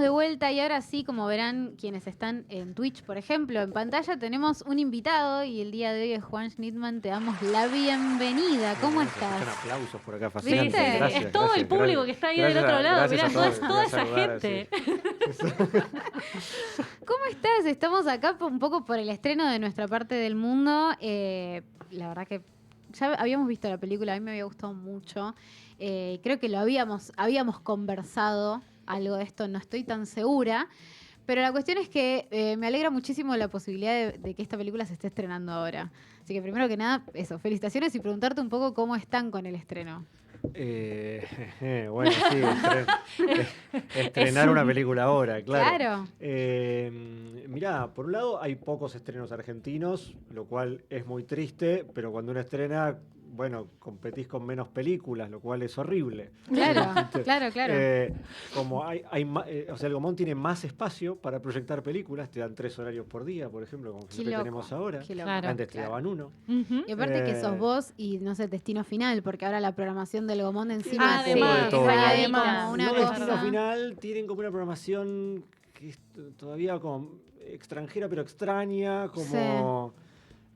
de vuelta y ahora sí, como verán quienes están en Twitch, por ejemplo, en pantalla tenemos un invitado y el día de hoy es Juan Schnittman. Te damos la bienvenida. ¿Cómo Bueno, se estás? escuchan aplausos por acá, Sí, fascinante. ¿Viste? Gracias, es todo gracias, el público gracias. que está ahí del otro lado. Gracias Mirá, a todos. toda Voy a esa saludar, gente. ¿Cómo estás? Estamos acá un poco por el estreno de nuestra parte del mundo. La verdad que ya habíamos visto la película, a mí me había gustado mucho. Creo que lo habíamos conversado algo de esto, no estoy tan segura. Pero la cuestión es que me alegra muchísimo la posibilidad de que esta película se esté estrenando ahora. Así que primero que nada, eso, felicitaciones y preguntarte un poco cómo están con el estreno. Bueno, sí, estrenar una película ahora, claro. Claro. Mirá, por un lado hay pocos estrenos argentinos, lo cual es muy triste, pero cuando uno estrena, bueno, competís con menos películas, lo cual es horrible. Claro, claro. Como o sea, el Gomón tiene más espacio para proyectar películas, te dan 3 horarios por día, por ejemplo, como Qué lo que loco, tenemos ahora. qué loco. Claro. Antes te daban uno. Ujú. Y aparte que sos vos y, no sé, Destino Final, porque ahora la programación del Gomón encima Además, todo. es ahí además, como una No es Destino verdad. Final, tienen como una programación que es todavía como extranjera pero extraña, como...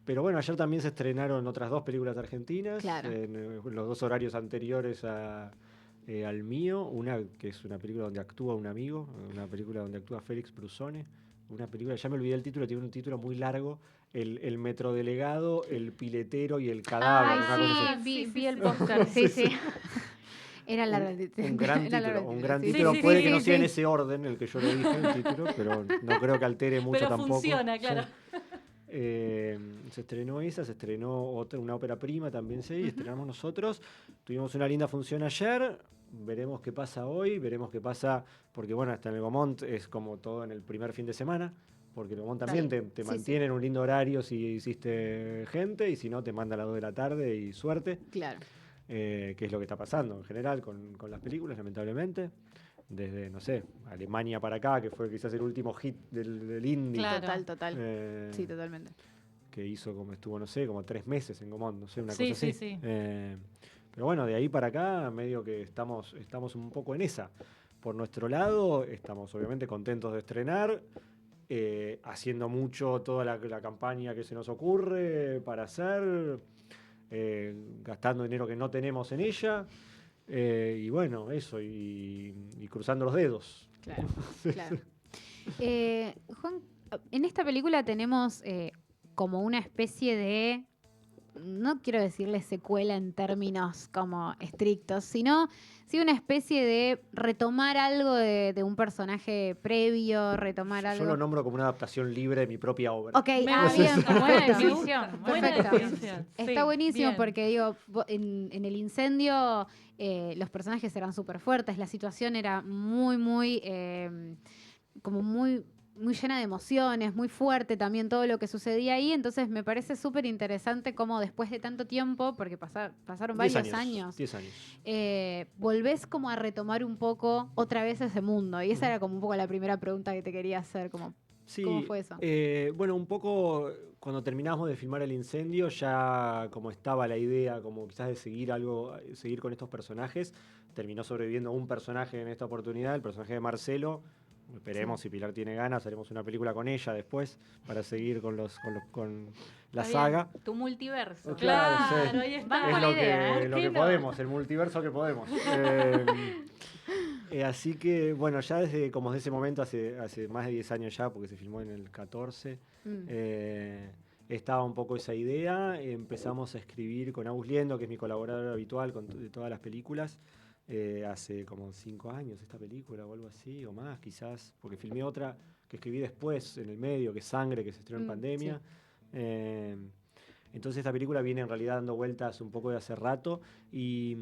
Pero bueno, ayer también se estrenaron otras 2 películas argentinas, Claro. en los 2 horarios anteriores al mío. Una que es una película donde actúa un amigo, una película donde actúa Félix Brusone. Una película, ya me olvidé el título, tiene un título muy largo, el metrodelegado, el piletero y el cadáver. una cosa así. Vi el póster. Sí. Era larga. Un gran Era larga título, el un gran Sí, título. sí, Puede sí, que no sí, sea en sí. ese orden el que yo lo dije, el título, pero no creo que altere mucho Pero tampoco. funciona, claro. Se estrenó esa, se estrenó una ópera prima también, sí, estrenamos nosotros. Tuvimos una linda función ayer, veremos qué pasa hoy, veremos qué pasa, porque bueno, hasta en el Gomont es como todo en el primer fin de semana, porque el Gomont también te Sí, mantiene en un lindo horario si hiciste gente, y si no, te manda a las 2 de la tarde y suerte. Claro. Que es lo que está pasando en general con las películas, lamentablemente. Desde, no sé, Alemania para acá, que fue quizás el último hit del indie. Claro. Total. eh, Sí, totalmente. que hizo como estuvo, no sé, como 3 meses en Gomón, no sé, una Sí, cosa así. sí. Pero bueno, de ahí para acá, medio que estamos un poco en esa. Por nuestro lado, estamos obviamente contentos de estrenar, haciendo mucho toda la campaña que se nos ocurre para hacer, gastando dinero que no tenemos en ella. Y bueno, eso, y cruzando los dedos. Claro. Juan, en esta película tenemos como una especie de, no quiero decirle secuela en términos como estrictos, sino sí una especie de retomar algo de un personaje previo, retomar Yo algo. lo nombro como una adaptación libre de mi propia obra. Ok, Me bien, gusta. Buena perfecto. definición. Buena Perfecto. definición. Está Sí, buenísimo bien. porque digo, en el incendio los personajes eran súper fuertes, la situación era muy, como muy llena de emociones, muy fuerte también todo lo que sucedía ahí, entonces me parece súper interesante cómo después de tanto tiempo, porque pasaron 10 varios años, 10 años. volvés como a retomar un poco otra vez ese mundo, y esa era como un poco la primera pregunta que te quería hacer, como, Sí, ¿cómo fue eso? bueno, un poco cuando terminamos de filmar el incendio, ya como estaba la idea, como quizás de seguir con estos personajes, terminó sobreviviendo un personaje en esta oportunidad, el personaje de Marcelo. Esperemos, si Pilar tiene ganas, haremos una película con ella después para seguir con la Está saga. bien, tu multiverso. Claro, sí. Ahí está. Vamos con la idea, Es lo ¿Por que qué no? podemos, el multiverso que podemos. Así que, bueno, ya como desde ese momento, hace más de 10 años ya, porque se filmó en el 14, estaba un poco esa idea. Empezamos a escribir con Agus Liendo, que es mi colaborador habitual de todas las películas. Hace como 5 años esta película o algo así, o más quizás, porque filmé otra que escribí después, en el medio, que es Sangre, que se estrenó en pandemia. Sí. Entonces esta película viene en realidad dando vueltas un poco de hace rato, y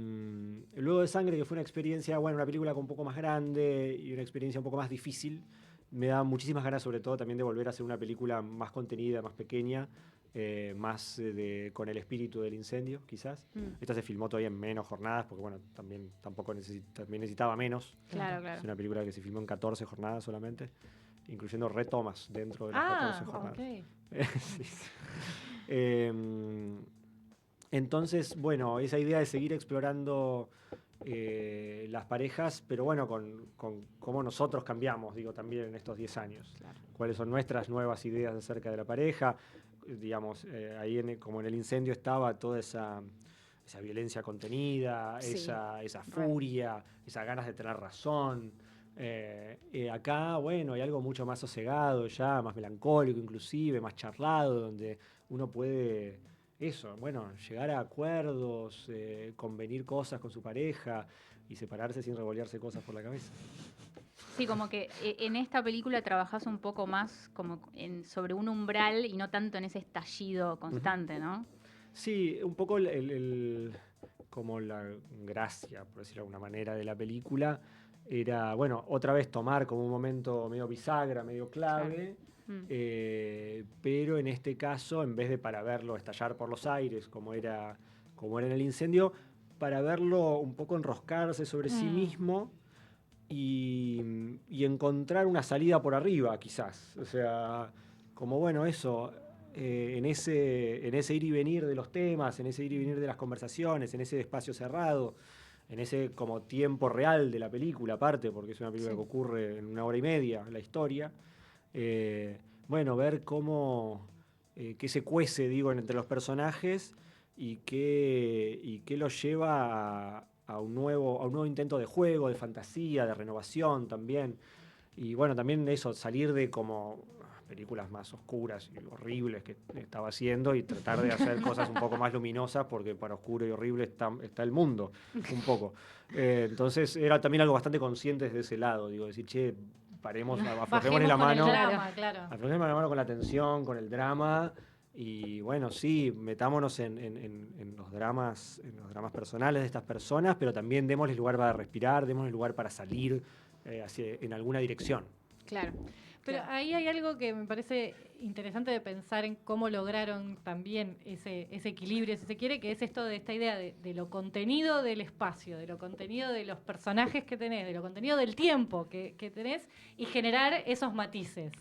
luego de Sangre, que fue una experiencia, bueno, una película un poco más grande y una experiencia un poco más difícil, me da muchísimas ganas sobre todo también de volver a hacer una película más contenida, más pequeña, más con el espíritu del incendio, quizás. Esta se filmó todavía en menos jornadas, porque bueno, también necesitaba menos. Claro. Es una película que se filmó en 14 jornadas solamente, incluyendo retomas dentro de las 14 jornadas. Okay. Sí. Entonces, bueno, esa idea de seguir explorando las parejas, pero bueno, con cómo nosotros cambiamos, digo, también en estos 10 años. Claro. Cuáles son nuestras nuevas ideas acerca de la pareja. Digamos, ahí como en el incendio estaba toda esa violencia contenida, Sí, esa furia, esas ganas de tener razón. Acá, bueno, hay algo mucho más sosegado ya, más melancólico inclusive, más charlado, donde uno puede eso, bueno, llegar a acuerdos, convenir cosas con su pareja y separarse sin revolverse cosas por la cabeza. Sí, como que en esta película trabajás un poco más como sobre un umbral y no tanto en ese estallido constante, ¿no? Sí, un poco como la gracia, por decirlo de alguna manera, de la película era, bueno, otra vez tomar como un momento medio bisagra, medio clave, Mm. pero en este caso, en vez de para verlo estallar por los aires, como era en el incendio, para verlo un poco enroscarse sobre sí mismo y encontrar una salida por arriba, quizás. O sea, como bueno, eso, en ese ir y venir de los temas, en ese ir y venir de las conversaciones, en ese espacio cerrado, en ese como tiempo real de la película, aparte, porque es una película Sí. que ocurre en 1 hora y media, la historia. Bueno, ver cómo, qué se cuece, digo, entre los personajes y qué los lleva a un nuevo intento de juego, de fantasía, de renovación también. Y bueno, también eso, salir de como películas más oscuras y horribles que estaba haciendo y tratar de hacer cosas un poco más luminosas porque para oscuro y horrible está el mundo, un poco. Entonces era también algo bastante consciente desde ese lado, digo, decir, che, paremos, aflojémosle Bajemos la con el mano. drama, claro. Aflojemos la mano con la tensión, con el drama. Y bueno, sí, metámonos en los dramas personales de estas personas, pero también démosles lugar para respirar, démosles lugar para salir en alguna dirección. Claro. Pero Claro. ahí hay algo que me parece interesante de pensar en cómo lograron también ese equilibrio, si se quiere, que es esto de esta idea de lo contenido del espacio, de lo contenido de los personajes que tenés, de lo contenido del tiempo que tenés y generar esos matices.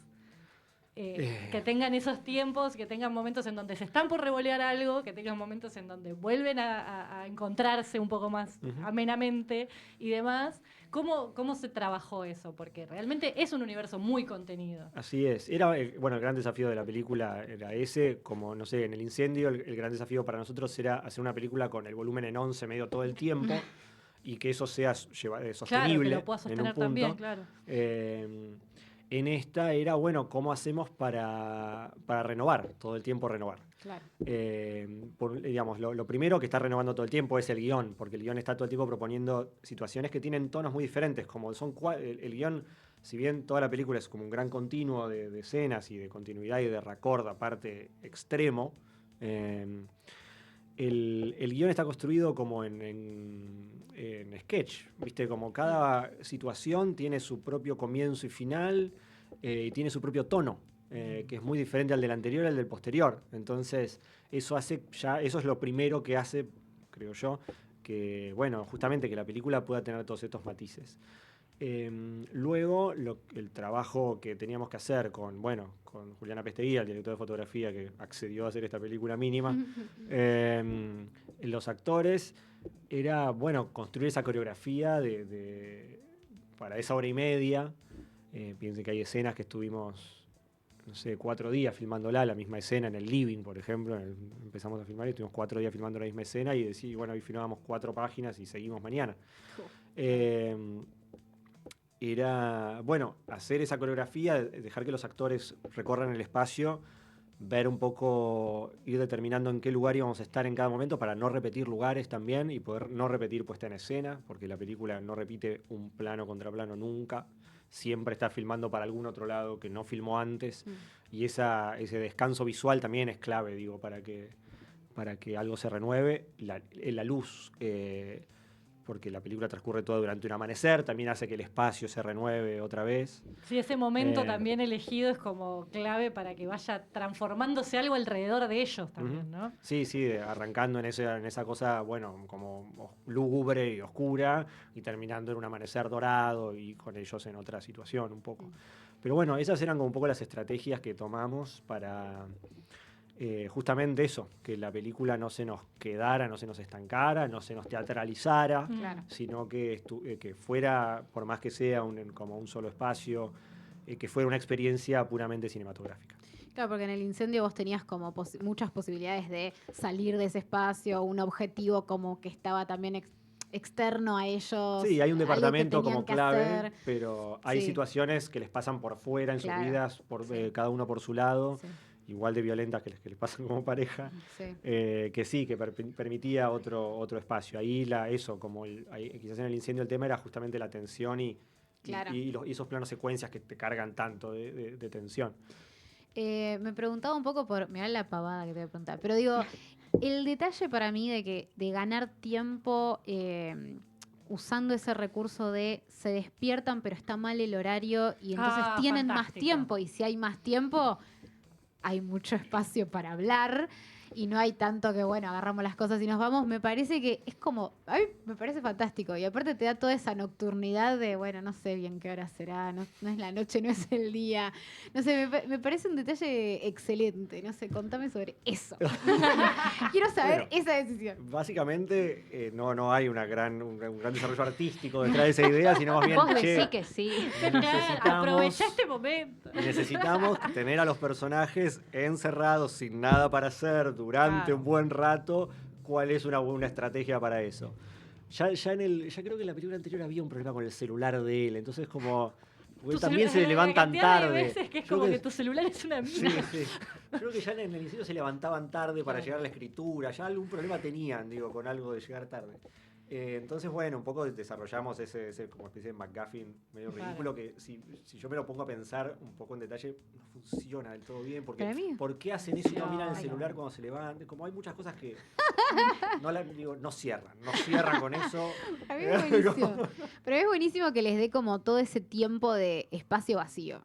Que tengan esos tiempos, que tengan momentos en donde se están por revolear algo, que tengan momentos en donde vuelven a encontrarse un poco más amenamente y demás. ¿Cómo se trabajó eso? Porque realmente es un universo muy contenido. Así es. Era, bueno, el gran desafío de la película era ese, como, no sé, en el incendio, el gran desafío para nosotros era hacer una película con el volumen en 11 medio todo el tiempo y que eso sea Claro, sostenible que lo pueda en un sostener punto. también, claro. En esta era, bueno, ¿cómo hacemos para renovar, todo el tiempo renovar? Claro. Digamos, lo primero que está renovando todo el tiempo es el guión, porque el guión está todo el tiempo proponiendo situaciones que tienen tonos muy diferentes, como son el guión, si bien toda la película es como un gran continuo de escenas y de continuidad y de raccord aparte extremo, el guión está construido como en sketch, ¿viste? Como cada situación tiene su propio comienzo y final y tiene su propio tono, que es muy diferente al del anterior y al del posterior. Entonces, eso es lo primero que hace, creo yo, que, bueno, justamente que la película pueda tener todos estos matices. Luego, el trabajo que teníamos que hacer con Juliana Pesteguía, el director de fotografía que accedió a hacer esta película mínima, los actores, era, bueno, construir esa coreografía para esa 1 hora y media. Piensen que hay escenas que estuvimos, no sé, 4 días filmándola, la misma escena en el living, por ejemplo. Empezamos a filmar y estuvimos 4 días filmando la misma escena y decir, bueno, hoy filmábamos 4 páginas y seguimos mañana. Era, bueno, hacer esa coreografía, dejar que los actores recorran el espacio, ver un poco, ir determinando en qué lugar íbamos a estar en cada momento para no repetir lugares también y poder no repetir puesta en escena, porque la película no repite un plano contra plano nunca, siempre está filmando para algún otro lado que no filmó antes y ese descanso visual también es clave, digo, para que algo se renueve. La luz, porque la película transcurre toda durante un amanecer, también hace que el espacio se renueve otra vez. Sí, ese momento también elegido es como clave para que vaya transformándose algo alrededor de ellos también, ¿no? Sí, arrancando en esa cosa, bueno, como lúgubre y oscura, y terminando en un amanecer dorado y con ellos en otra situación un poco. Pero bueno, esas eran como un poco las estrategias que tomamos justamente eso, que la película no se nos quedara, no se nos estancara, no se nos teatralizara, sino que fuera, por más que sea como un solo espacio, que fuera una experiencia puramente cinematográfica. Claro, porque en el incendio vos tenías como muchas posibilidades de salir de ese espacio, un objetivo como que estaba también externo a ellos. Sí, hay un departamento como clave, hacer. pero hay situaciones que les pasan por fuera en sus vidas, cada uno por su lado, igual de violentas que les pasan como pareja, que permitía otro espacio. Ahí quizás en el incendio el tema era justamente la tensión y esos planos secuencias que te cargan tanto de tensión. Me preguntaba un poco mirá la pavada que te voy a preguntar, pero digo, el detalle para mí de ganar tiempo usando ese recurso de se despiertan pero está mal el horario y entonces tienen más tiempo, y si hay más tiempo hay mucho espacio para hablar y no hay tanto que, bueno, agarramos las cosas y nos vamos. Me parece que es como, a mí me parece fantástico. Y aparte te da toda esa nocturnidad de, bueno, no sé bien qué hora será, no es la noche, no es el día. No sé, me parece un detalle excelente. No sé, contame sobre eso. Quiero saber esa decisión. Básicamente no hay un gran desarrollo artístico detrás de esa idea, sino más bien, vos decís que sí. Aprovechá este momento. Necesitamos tener a los personajes encerrados sin nada para hacer durante un buen rato. ¿Cuál es una estrategia para eso? Ya creo que en la película anterior había un problema con el celular de él, entonces como también se levantan tarde. Veces que es como que tu celular es una mina. Sí. Creo que ya en el inicio se levantaban tarde para llegar a la escritura, ya algún problema tenían, con algo de llegar tarde. Entonces, bueno, un poco desarrollamos ese como especie de McGuffin medio ridículo que si yo me lo pongo a pensar un poco en detalle, no funciona del todo bien. Porque, ¿por qué hacen eso y no miran el celular cuando se levantan? Como hay muchas cosas que no cierran con eso. A mí es buenísimo. Pero es buenísimo que les dé como todo ese tiempo de espacio vacío.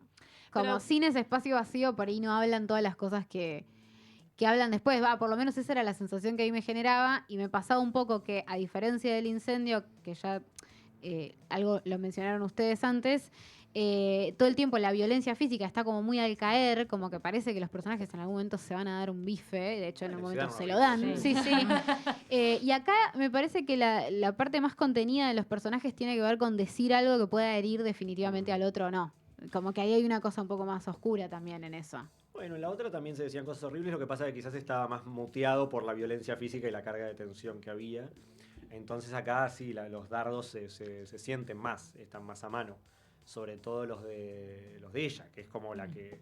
Como sin ese espacio vacío, por ahí no hablan todas las cosas que hablan después. Por lo menos esa era la sensación que a mí me generaba, y me pasaba un poco que, a diferencia del incendio, que ya algo lo mencionaron ustedes antes, todo el tiempo la violencia física está como muy al caer, como que parece que los personajes en algún momento se van a dar un bife, de hecho en un momento se lo dan. Sí. Y acá me parece que la parte más contenida de los personajes tiene que ver con decir algo que pueda herir definitivamente al otro o no. Como que ahí hay una cosa un poco más oscura también en eso. Bueno, en la otra también se decían cosas horribles, lo que pasa es que quizás estaba más muteado por la violencia física y la carga de tensión que había. Entonces acá sí, los dardos se sienten más, están más a mano. Sobre todo los de ella, que es como la que...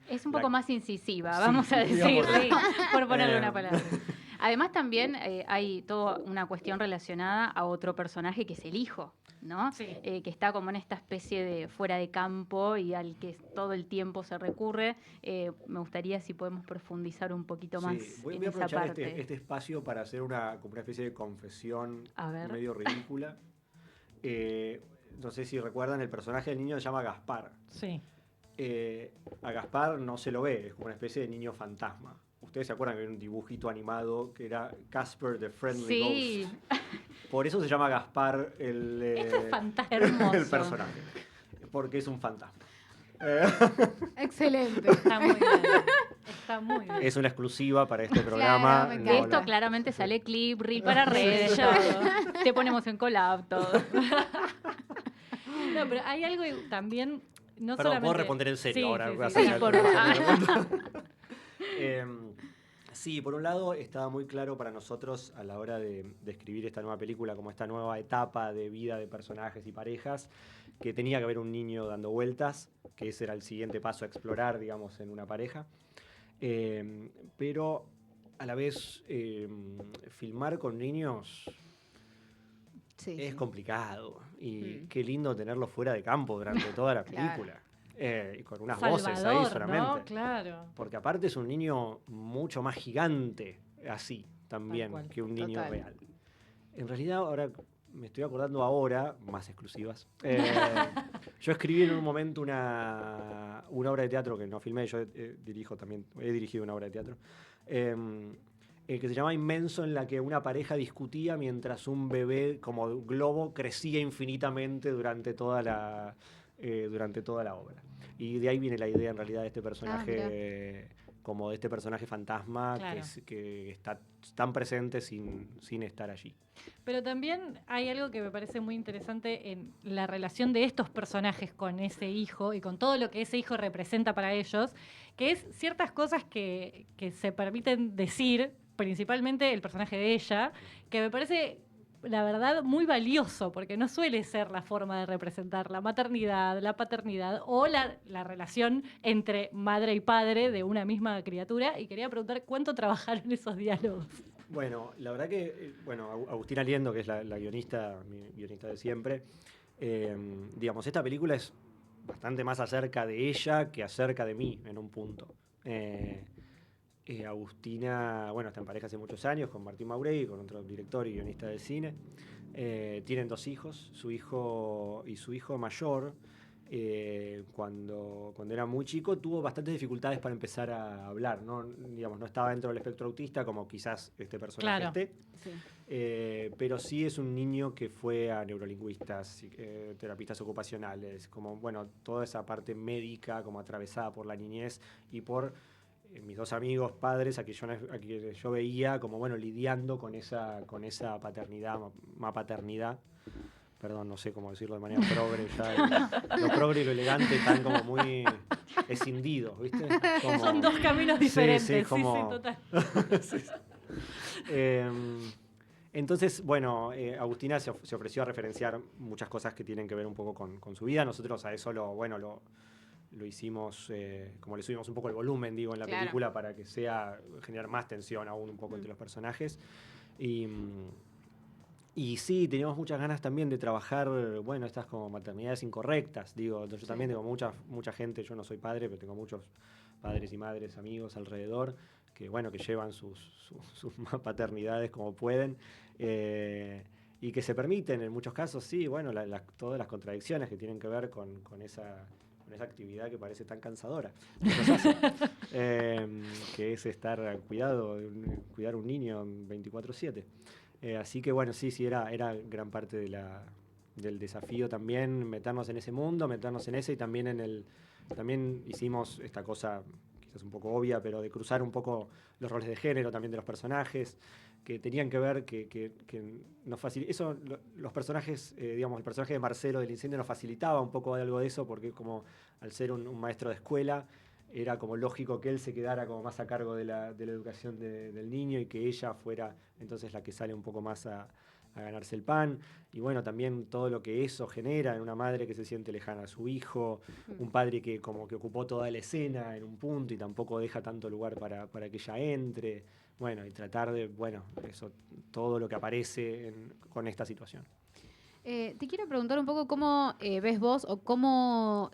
Es un poco más incisiva, vamos a decir, por ponerle una palabra. Además también hay toda una cuestión relacionada a otro personaje que es el hijo, ¿no? Sí. Que está como en esta especie de fuera de campo y al que todo el tiempo se recurre. Me gustaría si podemos profundizar un poquito más voy en a esa aprovechar parte. este espacio para hacer como una especie de confesión medio ridícula. No sé si recuerdan, el personaje del niño se llama Gaspar. Sí. A Gaspar no se lo ve, es como una especie de niño fantasma. ¿Ustedes se acuerdan que había un dibujito animado que era Casper the Friendly Ghost? Por eso se llama Gaspar Esto es fantástico. el personaje. Porque es un fantasma. Excelente. Está muy bien. Es una exclusiva para este programa. Claro, Esto claramente sale clip, reel para redes. Te ponemos en collab todo. No, pero hay algo también... No Perdón, solamente... puedo responder en serio ahora. Sí, por un lado estaba muy claro para nosotros a la hora de escribir esta nueva película, como esta nueva etapa de vida de personajes y parejas, que tenía que haber un niño dando vueltas, que ese era el siguiente paso a explorar, digamos, en una pareja. Pero a la vez filmar con niños es complicado, y qué lindo tenerlo fuera de campo durante toda la película. Y con unas voces ahí solamente. ¿No? Claro. Porque aparte es un niño mucho más gigante, así también, que un niño real. En realidad, ahora me estoy acordando más exclusivas. Yo escribí en un momento una obra de teatro que no filmé, yo he dirigido una obra de teatro, que se llama Inmenso, en la que una pareja discutía mientras un bebé como globo crecía infinitamente durante toda la obra. Y de ahí viene la idea en realidad de este personaje como de este personaje fantasma Claro. que está tan presente sin estar allí. Pero también hay algo que me parece muy interesante en la relación de estos personajes con ese hijo y con todo lo que ese hijo representa para ellos, que es ciertas cosas que se permiten decir, principalmente el personaje de ella, que me parece, la verdad, muy valioso, porque no suele ser la forma de representar la maternidad, la paternidad o la relación entre madre y padre de una misma criatura. Y quería preguntar cuánto trabajaron esos diálogos. Bueno, la verdad que, Agustina Liendo, que es la guionista, mi guionista de siempre, digamos, esta película es bastante más acerca de ella que acerca de mí, en un punto. Agustina, está en pareja hace muchos años con Martín Maurey, con otro director y guionista de cine. Tienen 2 hijos, su hijo mayor, cuando era muy chico, tuvo bastantes dificultades para empezar a hablar, ¿no? Digamos, no estaba dentro del espectro autista como quizás este personaje esté. Sí. Pero sí es un niño que fue a neurolingüistas, terapistas ocupacionales, como, toda esa parte médica como atravesada por la niñez y por mis 2 amigos padres a que yo veía como, lidiando con esa paternidad, paternidad. Perdón, no sé cómo decirlo de manera progre, ya lo progre y lo elegante están como muy escindidos, ¿viste? Como, son 2 caminos diferentes, sí, como, total. Sí. Entonces, Agustina se ofreció a referenciar muchas cosas que tienen que ver un poco con su vida. Nosotros a eso lo hicimos, como le subimos un poco el volumen, en la película para que generar más tensión aún un poco entre los personajes. Y sí, teníamos muchas ganas también de trabajar, estas como maternidades incorrectas, yo también tengo mucha gente, yo no soy padre, pero tengo muchos padres y madres, amigos alrededor, que llevan sus paternidades como pueden, y que se permiten en muchos casos, sí, todas las contradicciones que tienen que ver con esa actividad que parece tan cansadora que nos hace, que es estar al cuidado, cuidar un niño 24/7. Así que sí, era gran parte del desafío también meternos en ese mundo, meternos en ese, y también hicimos esta cosa quizás un poco obvia, pero de cruzar un poco los roles de género también de los personajes, que tenían que ver que nos facilitaba eso, los personajes, el personaje de Marcelo del incendio nos facilitaba un poco de algo de eso, porque como al ser un maestro de escuela, era como lógico que él se quedara como más a cargo de la educación del niño y que ella fuera entonces la que sale un poco más a ganarse el pan. Y también todo lo que eso genera en una madre que se siente lejana a su hijo, un padre que como que ocupó toda la escena en un punto y tampoco deja tanto lugar para que ella entre. Y tratar de, eso, todo lo que aparece con esta situación. Te quiero preguntar un poco cómo ves vos o cómo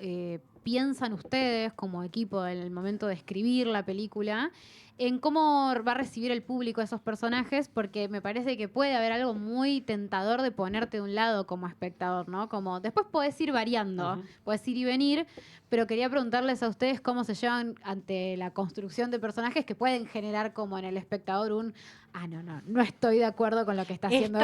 piensan ustedes como equipo en el momento de escribir la película, en cómo va a recibir el público a esos personajes, porque me parece que puede haber algo muy tentador de ponerte de un lado como espectador, ¿no? Como después podés ir variando, podés ir y venir, pero quería preguntarles a ustedes cómo se llevan ante la construcción de personajes que pueden generar como en el espectador no estoy de acuerdo con lo que está haciendo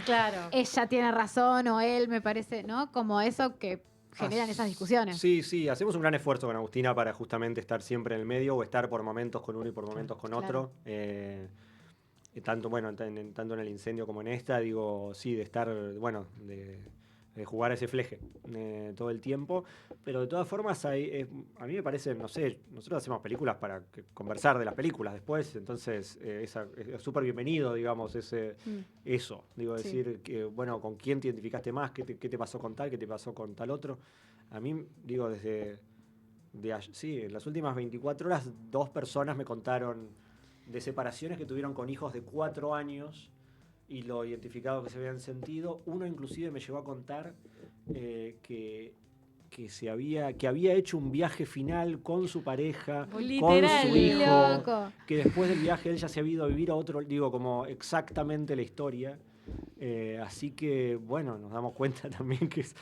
claro. ella tiene razón o él, me parece, ¿no? Como eso que generan esas discusiones. Sí, hacemos un gran esfuerzo con Agustina para justamente estar siempre en el medio o estar por momentos con uno y por momentos con otro. Tanto en el incendio como en esta, sí, de estar, de jugar ese fleje todo el tiempo, pero de todas formas a mí me parece, no sé, nosotros hacemos películas para conversar de las películas después, entonces es súper bienvenido, digamos, eso, decir que, con quién te identificaste más, qué te pasó con tal, qué te pasó con tal otro. A mí, en las últimas 24 horas, 2 personas me contaron de separaciones que tuvieron con hijos de 4 años y lo identificado que se habían sentido. Uno inclusive me llegó a contar que había hecho un viaje final con su pareja, literal, con su hijo, loco. que después del viaje él ya se había ido a vivir a otro, como exactamente la historia. Así que, nos damos cuenta también que es...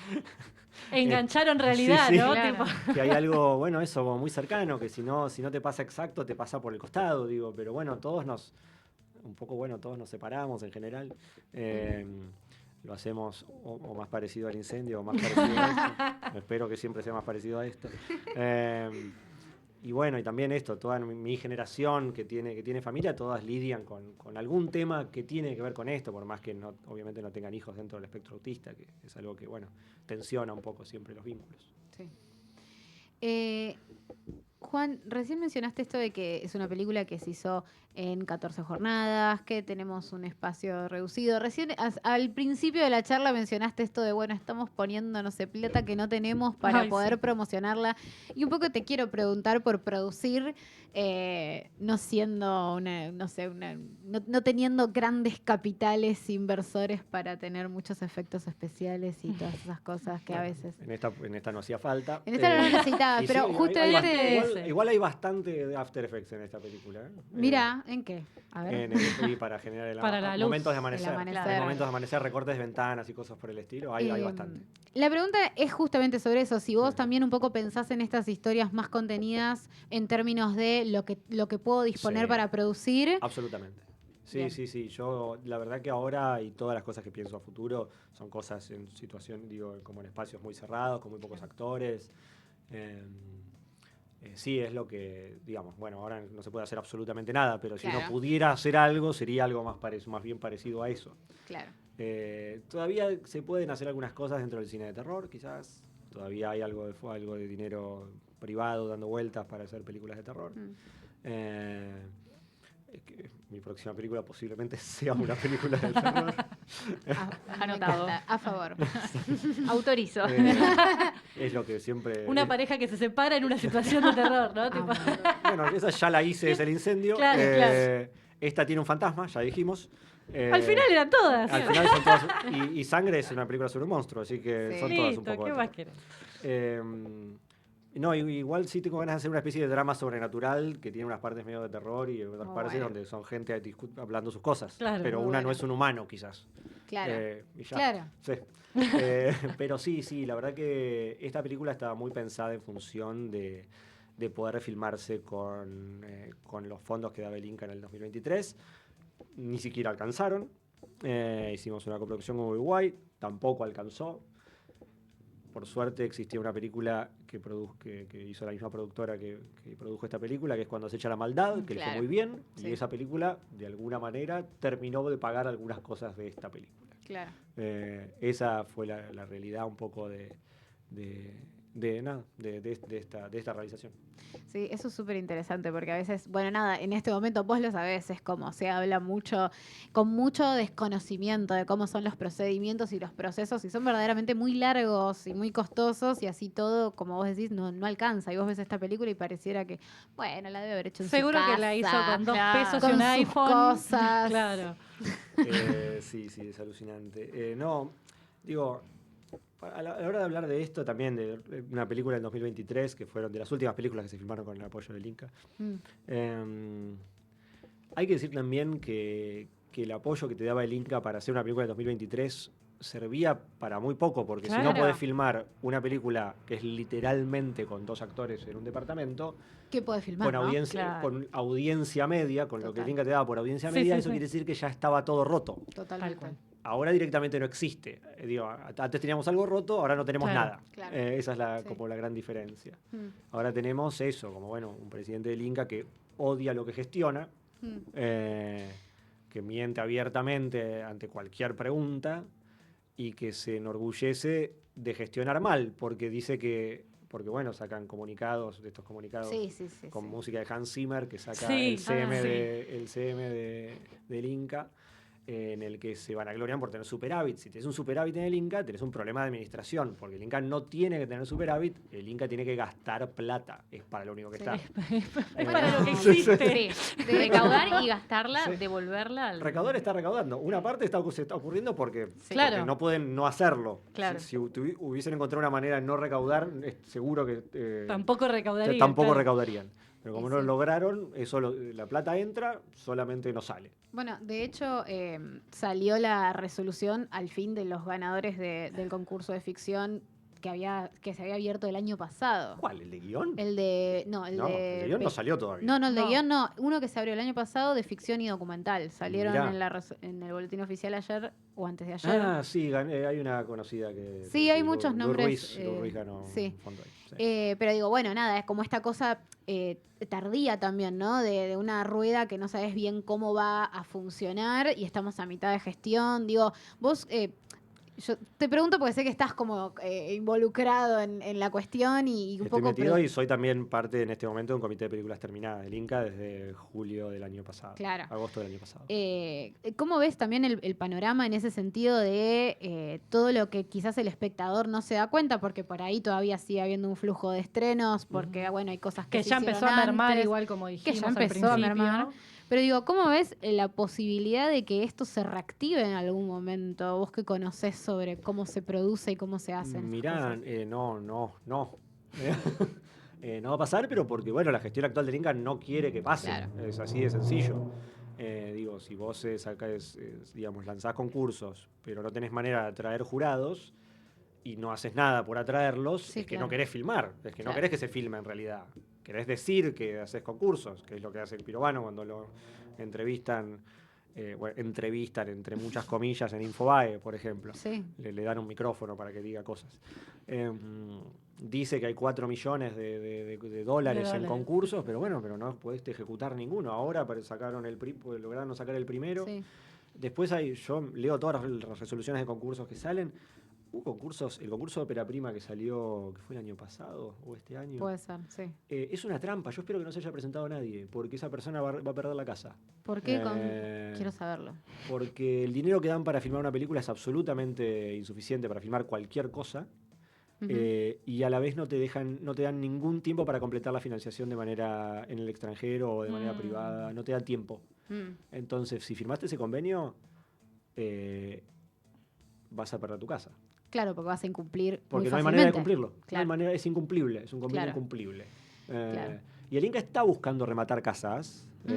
Engancharon realidad, sí, ¿no? Claro. Que hay algo, eso, como muy cercano, que si no te pasa exacto, te pasa por el costado, pero todos nos separamos en general. Lo hacemos o más parecido al incendio o más parecido a esto. Espero que siempre sea más parecido a esto. bueno, y también esto, toda mi generación que tiene familia, todas lidian con algún tema que tiene que ver con esto, por más que obviamente no tengan hijos dentro del espectro autista, que es algo que, bueno, tensiona un poco siempre los vínculos. Sí. Juan, recién mencionaste esto de que es una película que se hizo en 14 jornadas, que tenemos un espacio reducido. Recién, al principio de la charla mencionaste esto de, bueno, estamos poniendo, no sé, plata que no tenemos para poder promocionarla. Y un poco te quiero preguntar por producir, no siendo no teniendo grandes capitales inversores para tener muchos efectos especiales y todas esas cosas que a veces... En esta no hacía falta. En esta no necesitaba, pero sí, justamente... igual hay bastante de After Effects en esta película. Mira, ¿en qué? A ver. Para generar Para la luz, momentos de amanecer. amanecer. Momentos de amanecer, recortes de ventanas y cosas por el estilo. Hay bastante. La pregunta es justamente sobre eso. Si vos también un poco pensás en estas historias más contenidas en términos de lo que puedo disponer para producir. Absolutamente. Sí, Bien. sí. Yo, la verdad que ahora y todas las cosas que pienso a futuro son cosas en situación, como en espacios muy cerrados, con muy pocos actores. Sí, es lo que, digamos, bueno, ahora no se puede hacer absolutamente nada, pero si uno pudiera hacer algo, sería algo más bien parecido a eso. Claro. Todavía se pueden hacer algunas cosas dentro del cine de terror, quizás. Todavía hay algo de dinero privado dando vueltas para hacer películas de terror. Mi próxima película posiblemente sea una película de terror. Anotado. A favor. Autorizo. Es lo que siempre... Una pareja que se separa en una situación de terror, ¿no? Bueno, esa ya la hice, es El Incendio. Claro. Esta tiene un fantasma, ya dijimos. Al final eran todas. Al final son todas. Y Sangre es una película sobre un monstruo, así que son todas un poco... ¿Qué más querés? No, igual sí tengo ganas de hacer una especie de drama sobrenatural que tiene unas partes medio de terror y otras partes donde son gente hablando sus cosas. Claro, pero una no es un humano, quizás. Claro. Y ya. Claro. Sí. Pero sí, la verdad que esta película estaba muy pensada en función de poder filmarse con los fondos que daba el Inca en el 2023. Ni siquiera alcanzaron. Hicimos una coproducción con Uruguay, tampoco alcanzó. Por suerte existía una película que hizo la misma productora que produjo esta película, que es Cuando acecha la maldad, que le fue muy bien, y esa película, de alguna manera, terminó de pagar algunas cosas de esta película. Claro. Esa fue la realidad un poco de esta realización. Sí, eso es súper interesante porque a veces, bueno, nada, en este momento vos lo sabés, es como se habla mucho, con mucho desconocimiento de cómo son los procedimientos y los procesos y son verdaderamente muy largos y muy costosos y así todo, como vos decís, no alcanza. Y vos ves esta película y pareciera que, bueno, la debe haber hecho en Seguro su casa. Que la hizo con 2 pesos con y un sus iPhone. Cosas. Claro. Sí, es alucinante. A la hora de hablar de esto, también de una película del 2023, que fueron de las últimas películas que se filmaron con el apoyo del Inca, hay que decir también que el apoyo que te daba el Inca para hacer una película del 2023 servía para muy poco, porque si no podés filmar una película que es literalmente con 2 actores en un departamento, ¿qué podés filmar? con audiencia media, con lo que el Inca te daba por audiencia media, eso quiere decir que ya estaba todo roto. Totalmente. Ahora directamente no existe. Antes teníamos algo roto, ahora no tenemos nada. Claro. Esa es como la gran diferencia. Ahora tenemos eso, como un presidente del Inca que odia lo que gestiona, que miente abiertamente ante cualquier pregunta y que se enorgullece de gestionar mal, porque dice que... Porque sacan comunicados, de estos comunicados con música de Hans Zimmer, que saca el CM del Inca, en el que se vanaglorian por tener superávit. Si tenés un superávit en el Inca, tenés un problema de administración, porque el Inca no tiene que tener superávit, el Inca tiene que gastar plata, es para lo único que está. Es para lo que existe. De recaudar y gastarla, devolverla. Recaudar está recaudando. Una parte se está ocurriendo porque no pueden no hacerlo. Claro. Si hubiesen encontrado una manera de no recaudar, seguro que... tampoco recaudarían. Recaudarían. Pero como no lo lograron, la plata entra, solamente no sale. Bueno, de hecho, salió la resolución al fin de los ganadores del concurso de ficción que se había abierto el año pasado. ¿Cuál? ¿El de guión? El de... No, el de guión no salió todavía. No, el de guión no. Uno que se abrió el año pasado de ficción y documental. Salieron en el boletín oficial ayer o antes de ayer. Ah, sí, hay una conocida que... Sí, hay muchos nombres. Ruiz ganó sí. un fondo ahí. Sí. Pero digo, bueno, nada, es como esta cosa tardía también, ¿no? De una rueda que no sabes bien cómo va a funcionar y estamos a mitad de gestión. Digo, vos... yo te pregunto porque sé que estás como involucrado en la cuestión y un Estoy poco... metido y soy también parte en este momento de un comité de películas terminadas del Inca desde julio del año pasado. Claro. Agosto del año pasado. ¿Cómo ves también el panorama en ese sentido de todo lo que quizás el espectador no se da cuenta? Porque por ahí todavía sigue habiendo un flujo de estrenos, porque bueno, hay cosas que ya empezó a mermar igual como dijimos que ya al empezó a principio. mermar. Pero digo, ¿cómo ves la posibilidad de que esto se reactive en algún momento? Vos que conocés sobre cómo se produce y cómo se hacen. Mirá, no. No va a pasar, pero porque bueno, la gestión actual del Inca no quiere que pase. Claro. Es así de sencillo. Digo, si vos digamos, lanzás concursos, pero no tenés manera de atraer jurados y no haces nada por atraerlos, Sí, es que claro. no querés filmar, es que no Claro. querés que se filme en realidad. Querés decir que haces concursos, que es lo que hace el pirobano cuando lo entrevistan entre muchas comillas en Infobae, por ejemplo. Sí. Le dan un micrófono para que diga cosas. Dice que hay 4 millones de dólares en concursos, pero no podés ejecutar ninguno. Ahora lograron sacar el primero. Sí. Después yo leo todas las resoluciones de concursos que salen. Hubo concursos, el concurso de ópera prima que salió, que fue el año pasado o este año. Puede ser, sí. Es una trampa. Yo espero que no se haya presentado nadie, porque esa persona va a perder la casa. ¿Por qué? Quiero saberlo. Porque el dinero que dan para filmar una película es absolutamente insuficiente para filmar cualquier cosa. Ujú. Y a la vez no te dan ningún tiempo para completar la financiación de manera en el extranjero o de manera privada. No te dan tiempo. Entonces, si firmaste ese convenio, vas a perder tu casa. Claro, porque vas a incumplir. Porque muy no hay manera de fácilmente. cumplirlo. Claro. No hay manera, es incumplible, es un convenio Claro. incumplible. Claro. Y el Inca está buscando rematar casas. Lo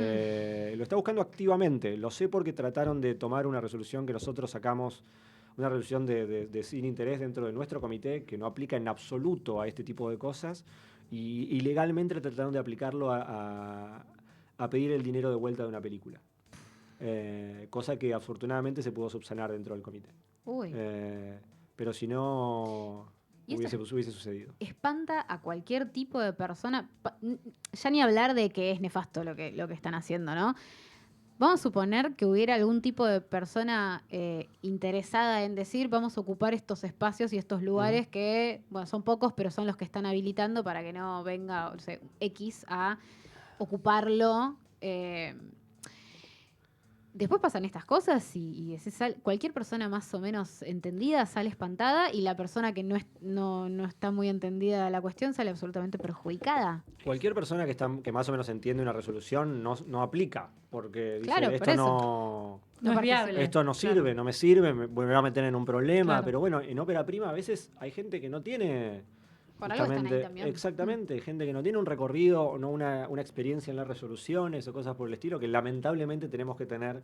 está buscando activamente. Lo sé porque trataron de tomar una resolución que nosotros sacamos, una resolución de sin interés dentro de nuestro comité, que no aplica en absoluto a este tipo de cosas. Y legalmente trataron de aplicarlo a pedir el dinero de vuelta de una película. Cosa que afortunadamente se pudo subsanar dentro del comité. Uy. Pero si no, ¿Y hubiese sucedido. Espanta a cualquier tipo de persona, ya ni hablar de que es nefasto lo que están haciendo, ¿no? Vamos a suponer que hubiera algún tipo de persona interesada en decir, vamos a ocupar estos espacios y estos lugares que, bueno, son pocos, pero son los que están habilitando para que no venga, o sea, X a ocuparlo. Después pasan estas cosas y cualquier persona más o menos entendida sale espantada y la persona que no está muy entendida de la cuestión sale absolutamente perjudicada. Cualquier persona que más o menos entiende una resolución no aplica, porque dice, Claro, por esto eso. No es viable. participa. esto no sirve, Claro. no me sirve, me va a meter en un problema. Claro. Pero bueno, en ópera prima a veces hay gente que no tiene... Por algo están ahí justamente, también. exactamente, gente que no tiene un recorrido, no una experiencia en las resoluciones o cosas por el estilo, que lamentablemente tenemos que tener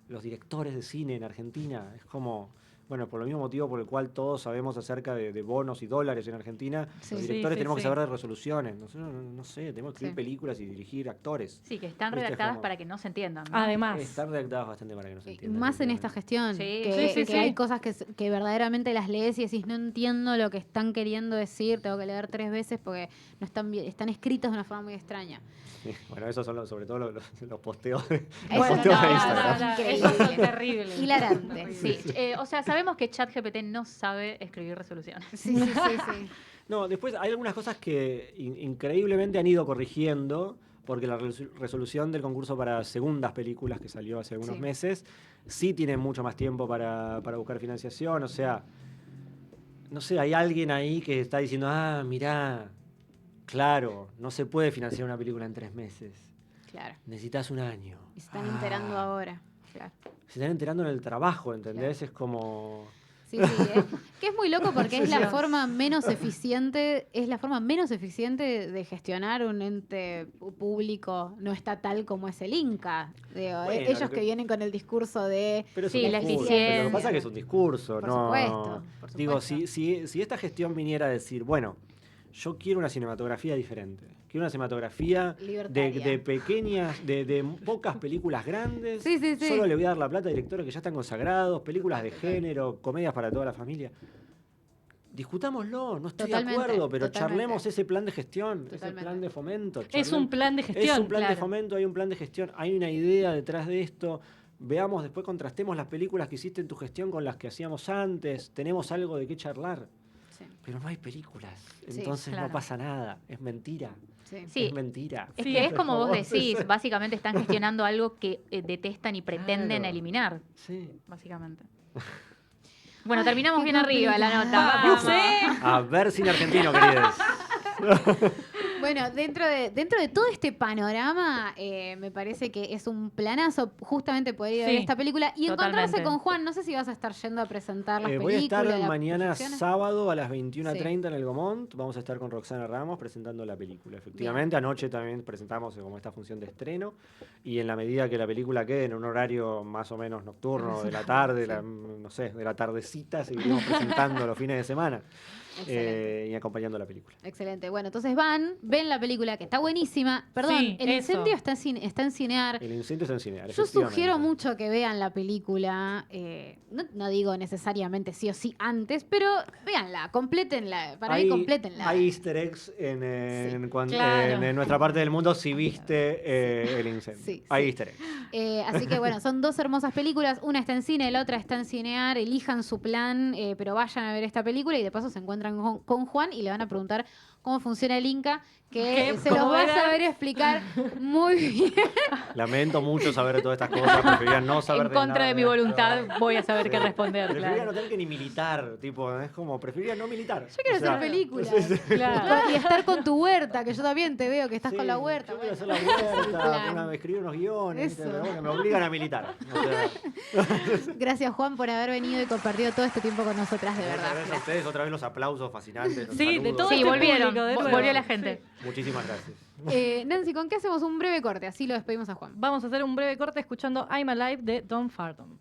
los directores de cine en Argentina. Es como, bueno, por el mismo motivo por el cual todos sabemos acerca de bonos y dólares en Argentina, Sí. los directores Sí, tenemos que sí. saber de resoluciones. Nosotros no sé, tenemos que escribir Sí. películas y dirigir actores. Sí, que están Viste, es redactadas como- para que no se entiendan, ¿no? Además. Están redactadas bastante para que no se entienda. Más en esta gestión, Sí. que, Sí, que sí. hay cosas que verdaderamente las lees y decís, no entiendo lo que están queriendo decir, tengo que leer 3 veces porque no están bien, están escritos de una forma muy extraña. Sí, bueno, esos son sobre todo los posteos Bueno, posteos de no, Instagram. no, Esos increíble. son terribles. Hilarante. Sí, o sea, sabemos que ChatGPT no sabe escribir resoluciones. Sí, sí, sí. No, después hay algunas cosas que increíblemente han ido corrigiendo, porque la resolución del concurso para segundas películas que salió hace algunos Sí. meses, sí tiene mucho más tiempo para buscar financiación. O sea, no sé, hay alguien ahí que está diciendo, mirá, claro, no se puede financiar una película en 3 meses. Claro. Necesitas un año. Y se están enterando ahora. Claro. Se están enterando en el trabajo, ¿entendés? Es como... Sí, que es muy loco porque es la forma menos eficiente, de gestionar un ente público no estatal como es el Inca. Digo, Bueno, ellos que vienen con el discurso de Pero es Sí, un la discurso. eficiencia. Pero lo que pasa es que es un discurso, Por ¿no? supuesto, por Digo, supuesto. si esta gestión viniera a decir, bueno, yo quiero una cinematografía diferente. Quiero una cinematografía Libertaria. de pequeñas, de pocas películas grandes. Sí. Solo le voy a dar la plata a directores que ya están consagrados, películas de género, comedias para toda la familia. Discutámoslo, no estoy Totalmente, de acuerdo, pero totalmente. charlemos ese plan de gestión, ese Totalmente. plan de fomento. Es un plan de gestión. Es un plan de claro. fomento, hay un plan de gestión, hay una idea detrás de esto. Veamos, después contrastemos las películas que hiciste en tu gestión con las que hacíamos antes. Tenemos algo de qué charlar. Sí, Pero no hay películas, Sí, entonces claro. no pasa nada. Es mentira. sí. Sí. Es mentira. Es Sí. que es como vos Por favor, decís, básicamente están gestionando algo que detestan y pretenden Claro. eliminar, Sí. básicamente. Bueno, terminamos qué bien arriba la nota. complicado. Vamos. A ver cine argentino, queridos. Bueno, dentro de todo este panorama, me parece que es un planazo justamente poder ir a ver Sí, esta película y encontrarse totalmente. con Juan. No sé si vas a estar yendo a presentar las Voy a películas. estar las mañana proyecciones. sábado a las 21:30 en el Gomont. Vamos a estar con Roxana Ramos presentando la película. Efectivamente, anoche también presentamos como esta función de estreno. Y en la medida que la película quede en un horario más o menos nocturno, de la tarde, no sé, de la tardecita, seguiremos presentando los fines de semana Excelente. y acompañando la película. Excelente. Bueno, entonces ven la película que está buenísima. Perdón, Sí, el eso. incendio está en Cinear. El incendio está en Cinear. Yo efectivamente. sugiero mucho que vean la película, no digo necesariamente sí o sí antes, pero véanla, complétenla, para mí complétenla. Hay easter eggs Claro. en nuestra parte del mundo si viste el incendio. Sí, Hay sí. easter eggs. Así que bueno, son dos hermosas películas, una está en cine, la otra está en Cinear, elijan su plan, pero vayan a ver esta película y de paso se encuentran con Juan y le van a preguntar cómo funciona el Inca, que ¿Qué? se los ¿Cómo va a era? saber explicar muy bien. Lamento mucho saber de todas estas cosas, preferiría no saber En contra nada de mi esto. voluntad voy a saber Sí. qué responder, Preferiría claro. no tener que ni militar, tipo, es como, preferiría no militar. Yo quiero hacer películas. Claro. Y estar con tu huerta, que yo también te veo que estás Sí, con la huerta. Yo quiero hacer bueno. la huerta, Plan. escribir unos guiones, Eso. pero bueno, me obligan a militar. O sea, Gracias, Juan, por haber venido y compartido todo este tiempo con nosotras, de verdad. gracias a ustedes, otra vez los aplausos fascinantes. Los Sí, de saludos. todo Sí, este volvieron, público, de nuevo. volvió la gente. Muchísimas gracias. Nancy, ¿con qué hacemos un breve corte? Así lo despedimos a Juan. Vamos a hacer un breve corte escuchando I'm Alive de Don Fardon.